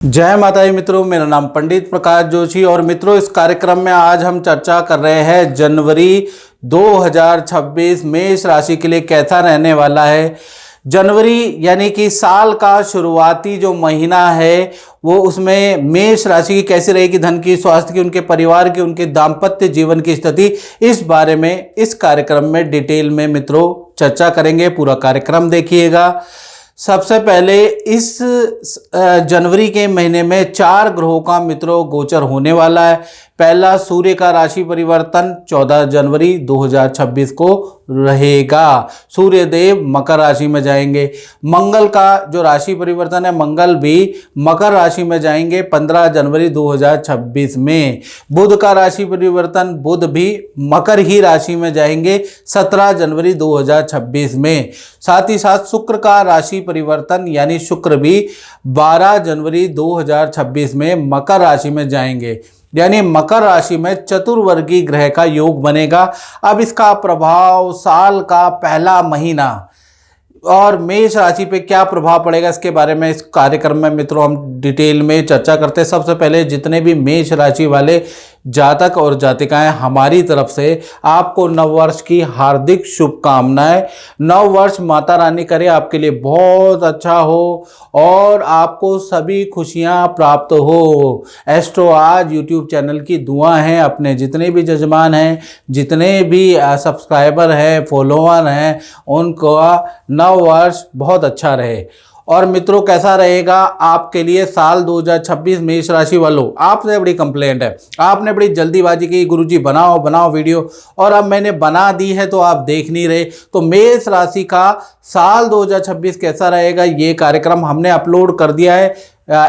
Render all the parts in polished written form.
जय माता दी मित्रों, मेरा नाम पंडित प्रकाश जोशी और मित्रों इस कार्यक्रम में आज हम चर्चा कर रहे हैं जनवरी 2026 मेष राशि के लिए कैसा रहने वाला है। जनवरी यानी कि साल का शुरुआती जो महीना है वो उसमें मेष राशि की कैसी रहेगी, धन की, स्वास्थ्य की, उनके परिवार की, उनके दाम्पत्य जीवन की स्थिति, इस बारे में इस कार्यक्रम में डिटेल में मित्रों चर्चा करेंगे। पूरा कार्यक्रम देखिएगा। सबसे पहले इस जनवरी के महीने में 4 ग्रहों का मित्रों गोचर होने वाला है। पहला, सूर्य का राशि परिवर्तन 14 जनवरी 2026 को रहेगा। सूर्य देव मकर राशि में जाएंगे। मंगल का जो राशि परिवर्तन है, मंगल भी मकर राशि में जाएंगे 15 जनवरी 2026 में। बुध का राशि परिवर्तन, बुध भी मकर ही राशि में जाएंगे 17 जनवरी 2026 में। साथ ही साथ शुक्र का राशि परिवर्तन यानी शुक्र भी 12 जनवरी 2026 में मकर राशि में जाएंगे, यानी मकर राशि में चतुर्वर्गी ग्रह का योग बनेगा। अब इसका प्रभाव साल का पहला महीना और मेष राशि पे क्या प्रभाव पड़ेगा इसके बारे में इस कार्यक्रम में मित्रों हम डिटेल में चर्चा करते हैं। सबसे पहले जितने भी मेष राशि वाले जातक और जातिकाएं, हमारी तरफ से आपको नववर्ष की हार्दिक शुभकामनाएं। नव वर्ष माता रानी करे आपके लिए बहुत अच्छा हो और आपको सभी खुशियां प्राप्त हो। एस्ट्रो आज यूट्यूब चैनल की दुआ है, अपने जितने भी जजमान हैं, जितने भी सब्सक्राइबर हैं, फॉलोअर हैं, उनका नव वर्ष बहुत अच्छा रहे। और मित्रों कैसा रहेगा आपके लिए साल 2026 मेष राशि वालों, आपसे बड़ी कंप्लेंट है, आपने बड़ी जल्दीबाजी की, गुरुजी बनाओ वीडियो, और अब मैंने बना दी है तो आप देख नहीं रहे। तो मेष राशि का साल 2026 कैसा रहेगा ये कार्यक्रम हमने अपलोड कर दिया है।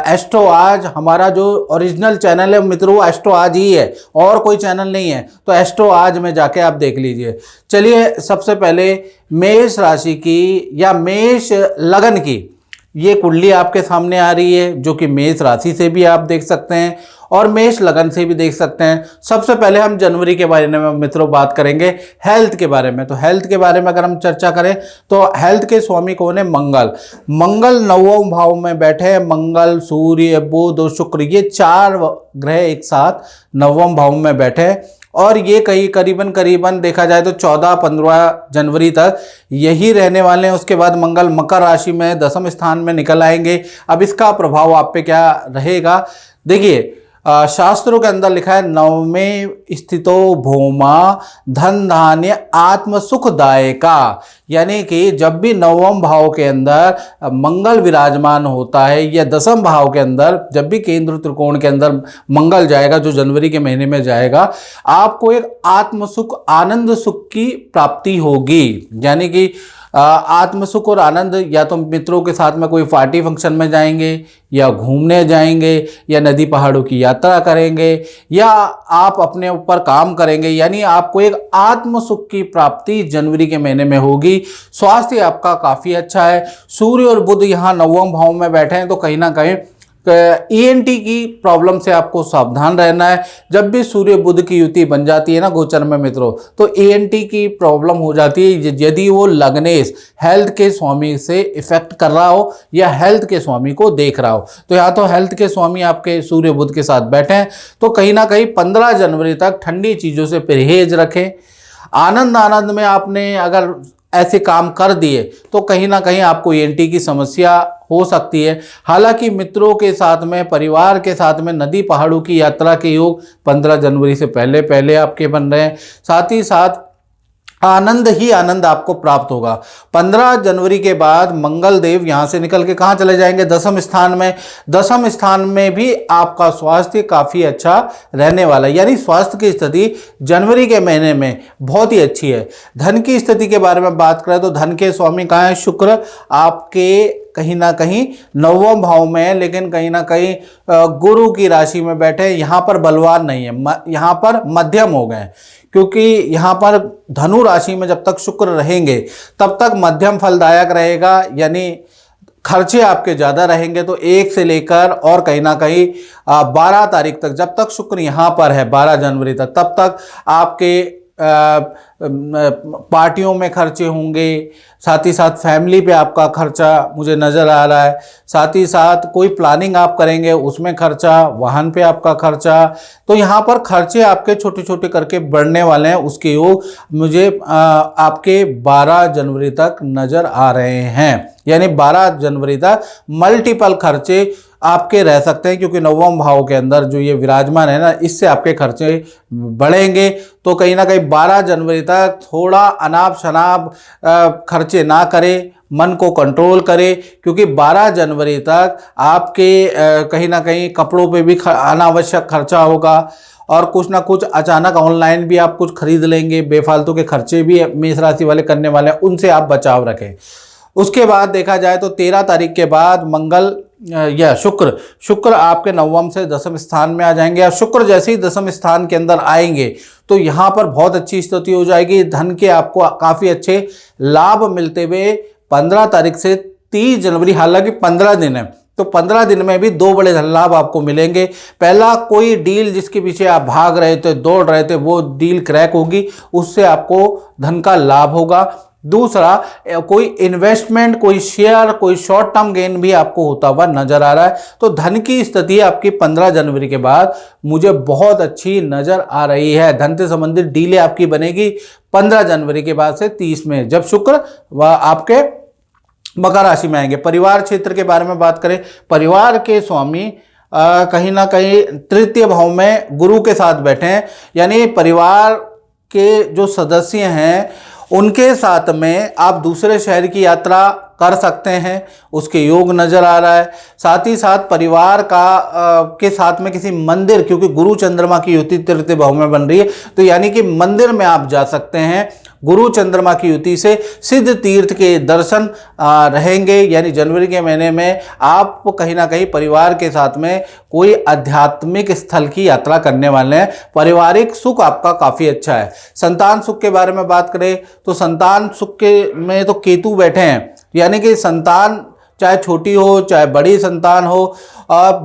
एस्ट्रो आज हमारा जो ओरिजिनल चैनल है मित्रों, एस्ट्रो आज ही है और कोई चैनल नहीं है, तो एस्ट्रो आज में जाके आप देख लीजिए। चलिए सबसे पहले मेष राशि की या मेष लगन की ये कुंडली आपके सामने आ रही है, जो कि मेष राशि से भी आप देख सकते हैं और मेष लगन से भी देख सकते हैं। सबसे पहले हम जनवरी के बारे में मित्रों बात करेंगे, हेल्थ के बारे में। तो हेल्थ के बारे में अगर हम चर्चा करें तो हेल्थ के स्वामी कौन है? मंगल। मंगल 9वें भाव में बैठे हैं। मंगल, सूर्य, बुध और शुक्र, ये 4 ग्रह एक साथ 9वें भाव में बैठे हैं और ये कहीं करीबन देखा जाए तो 14-15 जनवरी तक यही रहने वाले हैं। उसके बाद मंगल मकर राशि में 10वें स्थान में निकल आएंगे। अब इसका प्रभाव आप पे क्या रहेगा? देखिए शास्त्रों के अंदर लिखा है, नवमें स्थितो भौमा धन धान्य आत्म सुखदायका, यानी कि जब भी 9वें भाव के अंदर मंगल विराजमान होता है या 10वें भाव के अंदर जब भी केंद्र त्रिकोण के अंदर मंगल जाएगा, जो जनवरी के महीने में जाएगा, आपको एक आत्म सुख, आनंद सुख की प्राप्ति होगी। यानी कि आत्म सुख और आनंद, या तो मित्रों के साथ में कोई पार्टी फंक्शन में जाएंगे या घूमने जाएंगे या नदी पहाड़ों की यात्रा करेंगे या आप अपने ऊपर काम करेंगे, यानी आपको एक आत्म सुख की प्राप्ति जनवरी के महीने में होगी। स्वास्थ्य आपका काफ़ी अच्छा है। सूर्य और बुध यहाँ 9वें भाव में बैठे हैं, तो कहीं ना कहीं ईएनटी की प्रॉब्लम से आपको सावधान रहना है। जब भी सूर्य बुध की युति बन जाती है ना गोचर में मित्रों, तो ईएनटी की प्रॉब्लम हो जाती है यदि वो लग्नेश हेल्थ के स्वामी से इफेक्ट कर रहा हो या हेल्थ के स्वामी को देख रहा हो। तो यहाँ तो हेल्थ के स्वामी आपके सूर्य बुध के साथ बैठे हैं, तो कहीं ना कहीं 15 जनवरी तक ठंडी चीज़ों से परहेज रखें। आनंद में आपने अगर ऐसे काम कर दिए तो कहीं ना कहीं आपको ईएनटी की समस्या हो सकती है। हालांकि मित्रों के साथ में, परिवार के साथ में नदी पहाड़ों की यात्रा के योग 15 जनवरी से पहले आपके बन रहे हैं। साथ ही साथ आनंद ही आनंद आपको प्राप्त होगा। 15 जनवरी के बाद मंगल देव यहाँ से निकल के कहाँ चले जाएंगे? 10वें स्थान में। 10वें स्थान में भी आपका स्वास्थ्य काफ़ी अच्छा रहने वाला है, यानी स्वास्थ्य की स्थिति जनवरी के महीने में बहुत ही अच्छी है। धन की स्थिति के बारे में बात करें तो धन के स्वामी कहाँ हैं? शुक्र आपके कहीं ना कहीं 9वें भाव में है, लेकिन कहीं ना कहीं गुरु की राशि में बैठे। यहाँ पर बलवान नहीं है, यहाँ पर मध्यम हो गए, क्योंकि यहाँ पर धनु राशि में जब तक शुक्र रहेंगे तब तक मध्यम फलदायक रहेगा, यानी खर्चे आपके ज़्यादा रहेंगे। तो 1 से लेकर और कहीं ना कहीं 12 तारीख तक, जब तक शुक्र यहाँ पर है 12 जनवरी तक, तब तक आपके पार्टियों में खर्चे होंगे, साथ ही साथ फैमिली पे आपका खर्चा मुझे नज़र आ रहा है, साथ ही साथ कोई प्लानिंग आप करेंगे उसमें खर्चा, वाहन पे आपका खर्चा। तो यहाँ पर खर्चे आपके छोटे छोटे करके बढ़ने वाले हैं, उसके योग मुझे आपके 12 जनवरी तक नज़र आ रहे हैं। यानी 12 जनवरी तक मल्टीपल खर्चे आपके रह सकते हैं, क्योंकि नवम भाव के अंदर जो ये विराजमान है ना, इससे आपके खर्चे बढ़ेंगे। तो कहीं ना कहीं 12 जनवरी तक थोड़ा अनाप शनाप खर्चे ना करें, मन को कंट्रोल करें, क्योंकि 12 जनवरी तक आपके कहीं ना कहीं कपड़ों पे भी अनावश्यक खर्चा होगा, और कुछ ना कुछ अचानक ऑनलाइन भी आप कुछ खरीद लेंगे, बेफालतू के खर्चे भी मेष राशि वाले करने वाले हैं, उनसे आप बचाव रखें। उसके बाद देखा जाए तो 13 तारीख के बाद मंगल या शुक्र आपके नवम से दसम स्थान में आ जाएंगे। और शुक्र जैसे ही दसम स्थान के अंदर आएंगे तो यहाँ पर बहुत अच्छी स्थिति हो जाएगी, धन के आपको काफ़ी अच्छे लाभ मिलते हुए 15 तारीख से 30 जनवरी, हालांकि 15 दिन है, तो 15 दिन में भी 2 बड़े धन लाभ आपको मिलेंगे। पहला, कोई डील जिसके पीछे आप भाग रहे थे, दौड़ रहे थे, वो डील क्रैक होगी, उससे आपको धन का लाभ होगा। दूसरा, कोई इन्वेस्टमेंट, कोई शेयर, कोई शॉर्ट टर्म गेन भी आपको होता हुआ नजर आ रहा है। तो धन की स्थिति आपकी 15 जनवरी के बाद मुझे बहुत अच्छी नजर आ रही है। धन से संबंधित डीलें आपकी बनेगी 15 जनवरी के बाद से 30 में, जब शुक्र आपके मकर राशि में आएंगे। परिवार क्षेत्र के बारे में बात करें, परिवार के स्वामी कहीं ना कहीं तृतीय भाव में गुरु के साथ बैठे हैं, यानी परिवार के जो सदस्य हैं उनके साथ में आप दूसरे शहर की यात्रा कर सकते हैं, उसके योग नज़र आ रहा है। साथ ही साथ परिवार के साथ में किसी मंदिर, क्योंकि गुरु चंद्रमा की युति तृतीय भाव में बन रही है, तो यानी कि मंदिर में आप जा सकते हैं। गुरु चंद्रमा की युति से सिद्ध तीर्थ के दर्शन रहेंगे, यानी जनवरी के महीने में आप कहीं ना कहीं परिवार के साथ में कोई आध्यात्मिक स्थल की यात्रा करने वाले हैं। पारिवारिक सुख आपका काफ़ी अच्छा है। संतान सुख के बारे में बात करें तो संतान सुख के में तो केतु बैठे हैं, यानी कि संतान चाहे छोटी हो चाहे बड़ी संतान हो,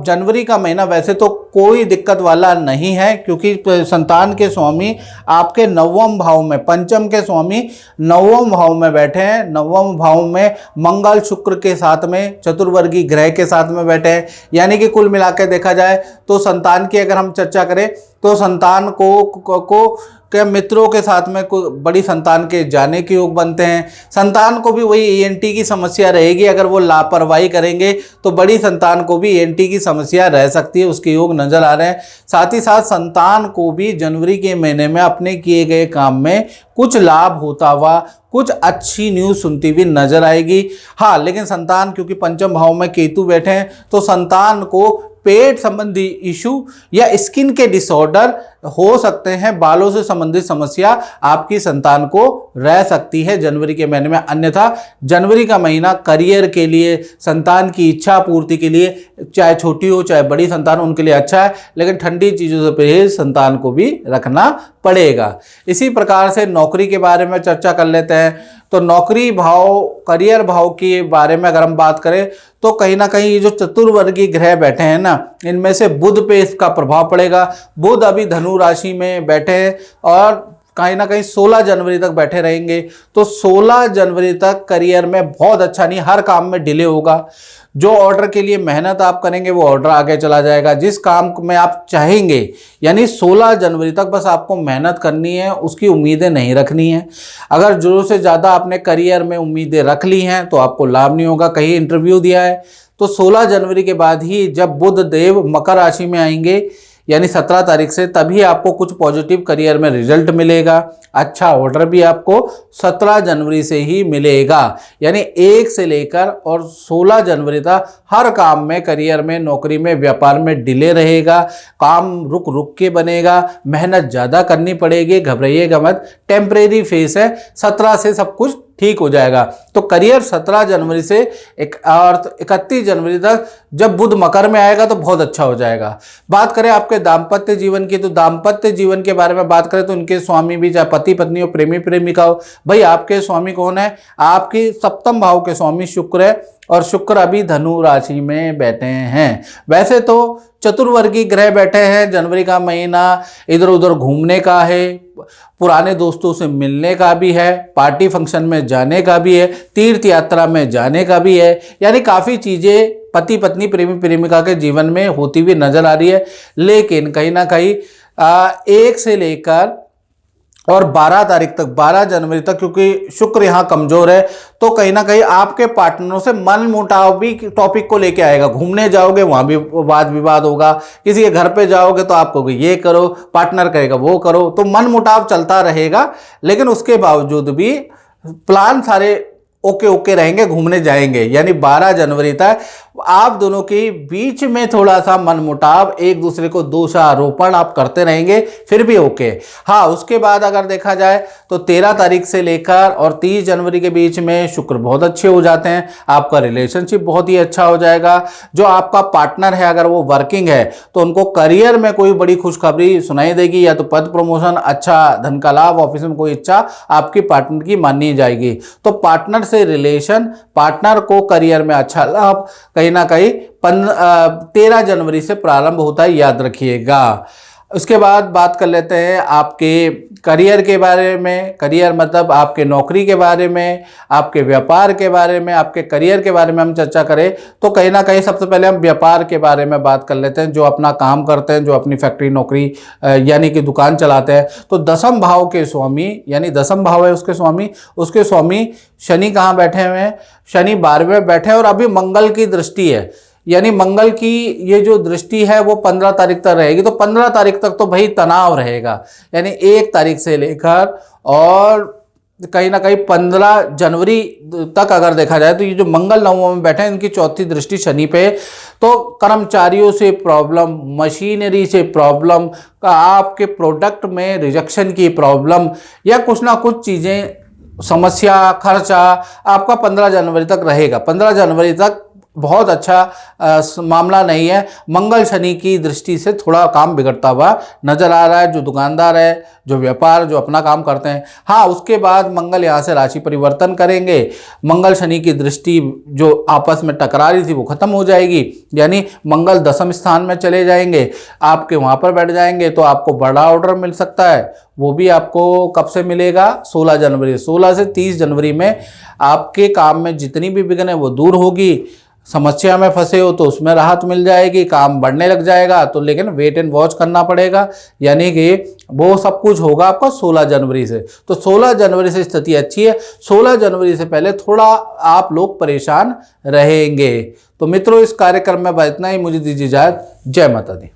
जनवरी का महीना वैसे तो कोई दिक्कत वाला नहीं है, क्योंकि संतान के स्वामी आपके नवम भाव में, पंचम के स्वामी नवम भाव में बैठे हैं। नवम भाव में मंगल शुक्र के साथ में चतुर्वर्गी ग्रह के साथ में बैठे हैं, यानी कि कुल मिला के देखा जाए तो संतान की अगर हम चर्चा करें तो संतान को के मित्रों के साथ में बड़ी संतान के जाने के योग बनते हैं। संतान को भी वही ईएनटी की समस्या रहेगी, अगर वो लापरवाही करेंगे तो बड़ी संतान को भी ईएनटी की समस्या रह सकती है, उसके योग नजर आ रहे हैं। साथ ही साथ संतान को भी जनवरी के महीने में अपने किए गए काम में कुछ लाभ होता हुआ, कुछ अच्छी न्यूज़ सुनती हुई नजर आएगी। हाँ, लेकिन संतान क्योंकि पंचम भाव में केतु बैठे हैं तो संतान को पेट संबंधी इशू या स्किन के डिसऑर्डर हो सकते हैं, बालों से संबंधित समस्या आपकी संतान को रह सकती है जनवरी के महीने में। अन्यथा जनवरी का महीना करियर के लिए, संतान की इच्छा पूर्ति के लिए, चाहे छोटी हो चाहे बड़ी संतान, उनके लिए अच्छा है, लेकिन ठंडी चीज़ों से परहेज संतान को भी रखना पड़ेगा। इसी प्रकार से नौकरी के बारे में चर्चा कर लेते हैं। तो नौकरी भाव, करियर भाव के बारे में अगर हम बात करें तो कहीं ना कहीं ये जो चतुर्वर्गीय ग्रह बैठे हैं ना, इनमें से बुध पे इसका प्रभाव पड़ेगा। बुध अभी धनु राशि में बैठे हैं और कहीं ना कहीं 16 जनवरी तक बैठे रहेंगे। तो 16 जनवरी तक करियर में बहुत अच्छा नहीं, हर काम में डिले होगा। जो ऑर्डर के लिए मेहनत आप करेंगे वो ऑर्डर आगे चला जाएगा, जिस काम में आप चाहेंगे, यानी 16 जनवरी तक बस आपको मेहनत करनी है, उसकी उम्मीदें नहीं रखनी है। अगर जरूरत से ज़्यादा आपने करियर में उम्मीदें रख ली हैं तो आपको लाभ नहीं होगा। कहीं इंटरव्यू दिया है तो 16 जनवरी के बाद ही जब बुध देव मकर राशि में आएंगे, यानी 17 तारीख से, तभी आपको कुछ पॉजिटिव करियर में रिजल्ट मिलेगा। अच्छा ऑर्डर भी आपको 17 जनवरी से ही मिलेगा, यानी 1 से लेकर और 16 जनवरी तक हर काम में, करियर में, नौकरी में, व्यापार में डिले रहेगा। काम रुक रुक के बनेगा, मेहनत ज़्यादा करनी पड़ेगी, घबराइएगा मत, टेम्परेरी फेस है, 17 से सब कुछ ठीक हो जाएगा। तो करियर 17 जनवरी से 31 जनवरी तक जब बुध मकर में आएगा तो बहुत अच्छा हो जाएगा। बात करें आपके दाम्पत्य जीवन की, तो दाम्पत्य जीवन के बारे में बात करें तो उनके स्वामी भी, चाहे पति पत्नी हो, प्रेमी प्रेमिका हो, भाई आपके स्वामी कौन है? आपकी सप्तम भाव के स्वामी शुक्र है और शुक्र अभी धनु राशि में बैठे हैं। वैसे तो चतुर्वर्गी ग्रह बैठे हैं। जनवरी का महीना इधर उधर घूमने का है, पुराने दोस्तों से मिलने का भी है, पार्टी फंक्शन में जाने का भी है, तीर्थ यात्रा में जाने का भी है। यानी काफ़ी चीज़ें पति पत्नी प्रेमी प्रेमिका के जीवन में होती हुई नजर आ रही है। लेकिन कहीं ना कहीं 1 से लेकर और 12 तारीख तक, 12 जनवरी तक, क्योंकि शुक्र यहाँ कमजोर है, तो कहीं ना कहीं आपके पार्टनरों से मन मुटाव भी टॉपिक को लेके आएगा। घूमने जाओगे वहाँ भी वाद विवाद होगा, किसी के घर पे जाओगे तो आप कहोगे ये करो, पार्टनर कहेगा वो करो, तो मन मुटाव चलता रहेगा। लेकिन उसके बावजूद भी प्लान सारे ओके ओके रहेंगे, घूमने जाएंगे। यानी 12 जनवरी तक आप दोनों के बीच में थोड़ा सा मनमुटाव, एक दूसरे को दोषारोपण आप करते रहेंगे, फिर भी ओके। हाँ, उसके बाद अगर देखा जाए तो 13 तारीख से लेकर और 30 जनवरी के बीच में शुक्र बहुत अच्छे हो जाते हैं। आपका रिलेशनशिप बहुत ही अच्छा हो जाएगा। जो आपका पार्टनर है अगर वो वर्किंग है तो उनको करियर में कोई बड़ी खुशखबरी सुनाई देगी, या तो पद प्रमोशन, अच्छा धन का लाभ, ऑफिस में कोई इच्छा आपकी पार्टनर की मानी जाएगी। तो पार्टनर से रिलेशन, पार्टनर को करियर में अच्छा लाभ कहीं ना कहीं 13 जनवरी से प्रारंभ होता है, याद रखिएगा। उसके बाद बात कर लेते हैं आपके करियर के बारे में। करियर मतलब आपके नौकरी के बारे में, आपके व्यापार के बारे में। आपके करियर के बारे में हम चर्चा करें तो कहीं ना कहीं सबसे पहले हम व्यापार के बारे में बात कर लेते हैं। जो अपना काम करते हैं, जो अपनी फैक्ट्री नौकरी यानी कि दुकान चलाते हैं, तो 10वें भाव के स्वामी, यानी 10वां भाव है उसके स्वामी शनि कहाँ बैठे हुए हैं? शनि 12वें बैठे हैं और अभी मंगल की दृष्टि है। यानी मंगल की ये जो दृष्टि है वो 15 तारीख तक रहेगी। तो 15 तारीख तक तो भाई तनाव रहेगा। यानी 1 तारीख से लेकर और कहीं ना कहीं 15 जनवरी तक अगर देखा जाए तो ये जो मंगल नवम में बैठे हैं, इनकी चौथी दृष्टि शनि पे। तो कर्मचारियों से प्रॉब्लम, मशीनरी से प्रॉब्लम, आपके प्रोडक्ट में रिजेक्शन की प्रॉब्लम, या कुछ ना कुछ चीज़ें, समस्या, खर्चा आपका 15 जनवरी तक रहेगा। 15 जनवरी तक बहुत अच्छा मामला नहीं है। मंगल शनि की दृष्टि से थोड़ा काम बिगड़ता हुआ नजर आ रहा है। जो दुकानदार है, जो व्यापार, जो अपना काम करते हैं, हाँ, उसके बाद मंगल यहाँ से राशि परिवर्तन करेंगे। मंगल शनि की दृष्टि जो आपस में टकरा रही थी वो खत्म हो जाएगी। यानी मंगल 10वें स्थान में चले जाएंगे, आपके वहाँ पर बैठ जाएंगे। तो आपको बड़ा ऑर्डर मिल सकता है। वो भी आपको कब से मिलेगा? 16 जनवरी। 16 से 30 जनवरी में आपके काम में जितनी भी विघ्न है वो दूर होगी। समस्या में फंसे हो तो उसमें राहत मिल जाएगी, काम बढ़ने लग जाएगा। तो लेकिन वेट एंड वॉच करना पड़ेगा। यानी कि वो सब कुछ होगा आपका 16 जनवरी से। तो 16 जनवरी से स्थिति अच्छी है। 16 जनवरी से पहले थोड़ा आप लोग परेशान रहेंगे। तो मित्रों, इस कार्यक्रम में इतना ही। मुझे दीजिए इजाजत। जय माता दी।